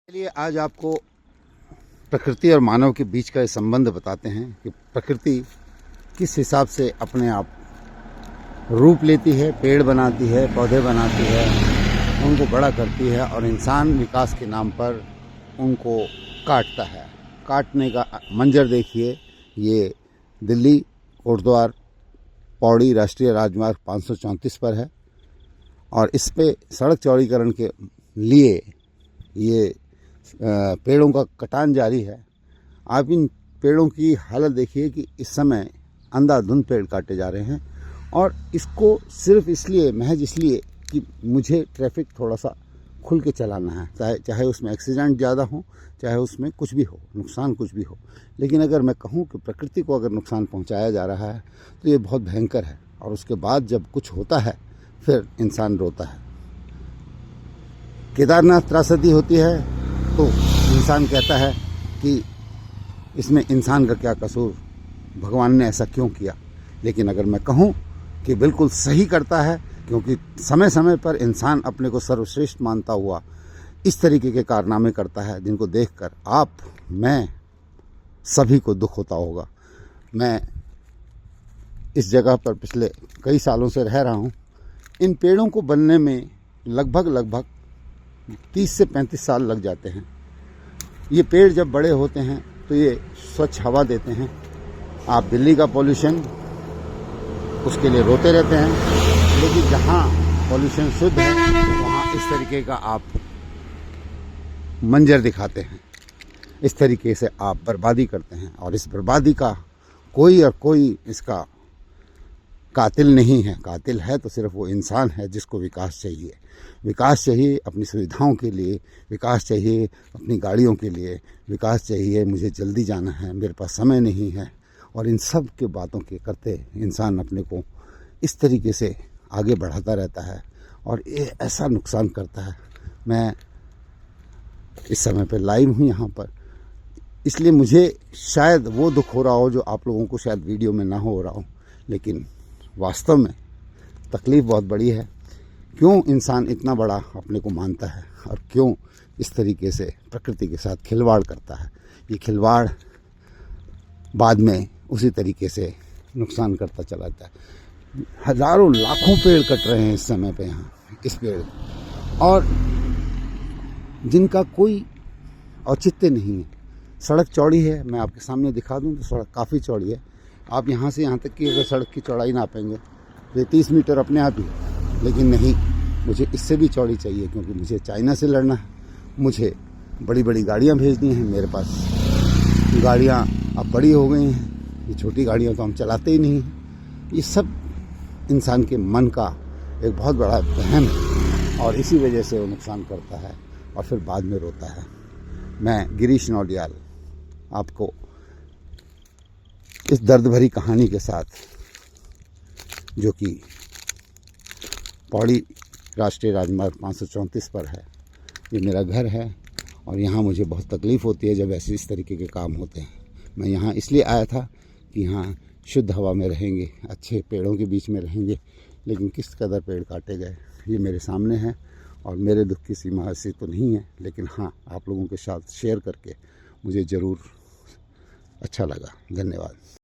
चलिए आज आपको प्रकृति और मानव के बीच का ये संबंध बताते हैं कि प्रकृति किस हिसाब से अपने आप रूप लेती है, पेड़ बनाती है, पौधे बनाती है, उनको बड़ा करती है और इंसान विकास के नाम पर उनको काटता है। काटने का मंजर देखिए, ये दिल्ली कोटद्वार पौड़ी राष्ट्रीय राजमार्ग 534 पर है और इस पे सड़क चौड़ीकरण के लिए ये पेड़ों का कटान जारी है। आप इन पेड़ों की हालत देखिए कि इस समय अंधाधुंध पेड़ काटे जा रहे हैं और इसको सिर्फ इसलिए, महज इसलिए कि मुझे ट्रैफिक थोड़ा सा खुल के चलाना है, चाहे उसमें एक्सीडेंट ज़्यादा हो, चाहे उसमें कुछ भी हो, नुकसान कुछ भी हो। लेकिन अगर मैं कहूँ कि प्रकृति को अगर नुकसान पहुँचाया जा रहा है तो ये बहुत भयंकर है और उसके बाद जब कुछ होता है फिर इंसान रोता है। केदारनाथ त्रासदी होती है तो इंसान कहता है कि इसमें इंसान का क्या कसूर, भगवान ने ऐसा क्यों किया। लेकिन अगर मैं कहूँ कि बिल्कुल सही करता है, क्योंकि समय समय पर इंसान अपने को सर्वश्रेष्ठ मानता हुआ इस तरीके के कारनामे करता है जिनको देखकर आप, मैं, सभी को दुख होता होगा। मैं इस जगह पर पिछले कई सालों से रह रहा हूँ। इन पेड़ों को बनने में लगभग 30 से 35 साल लग जाते हैं। ये पेड़ जब बड़े होते हैं तो ये स्वच्छ हवा देते हैं। आप दिल्ली का पॉल्यूशन उसके लिए रोते रहते हैं, लेकिन जहाँ पॉल्यूशन शुद्ध है वहाँ इस तरीके का आप मंजर दिखाते हैं, इस तरीके से आप बर्बादी करते हैं और इस बर्बादी का कोई इसका कातिल नहीं है। कातिल है तो सिर्फ वो इंसान है जिसको विकास चाहिए। विकास चाहिए अपनी सुविधाओं के लिए, विकास चाहिए अपनी गाड़ियों के लिए, विकास चाहिए मुझे जल्दी जाना है, मेरे पास समय नहीं है। और इन सब के बातों के करते इंसान अपने को इस तरीके से आगे बढ़ाता रहता है और ये ऐसा नुकसान करता है। मैं इस समय पे लाइव हूँ यहाँ पर, इसलिए मुझे शायद वो दुख हो रहा हो जो आप लोगों को शायद वीडियो में ना हो रहा हो, लेकिन वास्तव में तकलीफ़ बहुत बड़ी है। क्यों इंसान इतना बड़ा अपने को मानता है और क्यों इस तरीके से प्रकृति के साथ खिलवाड़ करता है। ये खिलवाड़ बाद में उसी तरीके से नुकसान करता चला जाता है। हज़ारों लाखों पेड़ कट रहे हैं इस समय पे यहाँ, इस पेड़, और जिनका कोई औचित्य नहीं है। सड़क चौड़ी है, मैं आपके सामने दिखा दूँ तो सड़क काफ़ी चौड़ी है। आप यहाँ से यहाँ तक की अगर सड़क की चौड़ाई नापेंगे तो ये 30 मीटर अपने आप ही, लेकिन नहीं, मुझे इससे भी चौड़ी चाहिए क्योंकि मुझे चाइना से लड़ना है, मुझे बड़ी बड़ी गाड़ियाँ भेजनी हैं। मेरे पास गाड़ियाँ अब बड़ी हो गई हैं, ये छोटी गाड़ियाँ तो हम चलाते ही नहीं हैं। ये सब इंसान के मन का एक बहुत बड़ा वहम है और इसी वजह से वो नुकसान करता है और फिर बाद में रोता है। मैं गिरीश नौडियाल आपको इस दर्द भरी कहानी के साथ, जो कि पौड़ी राष्ट्रीय राजमार्ग 534 पर है, ये मेरा घर है और यहाँ मुझे बहुत तकलीफ़ होती है जब ऐसे इस तरीके के काम होते हैं। मैं यहाँ इसलिए आया था कि यहाँ शुद्ध हवा में रहेंगे, अच्छे पेड़ों के बीच में रहेंगे, लेकिन किस कदर पेड़ काटे गए ये मेरे सामने है और मेरे दुख की सीमा ऐसी तो नहीं है, लेकिन हाँ, आप लोगों के साथ शेयर करके मुझे ज़रूर अच्छा लगा। धन्यवाद।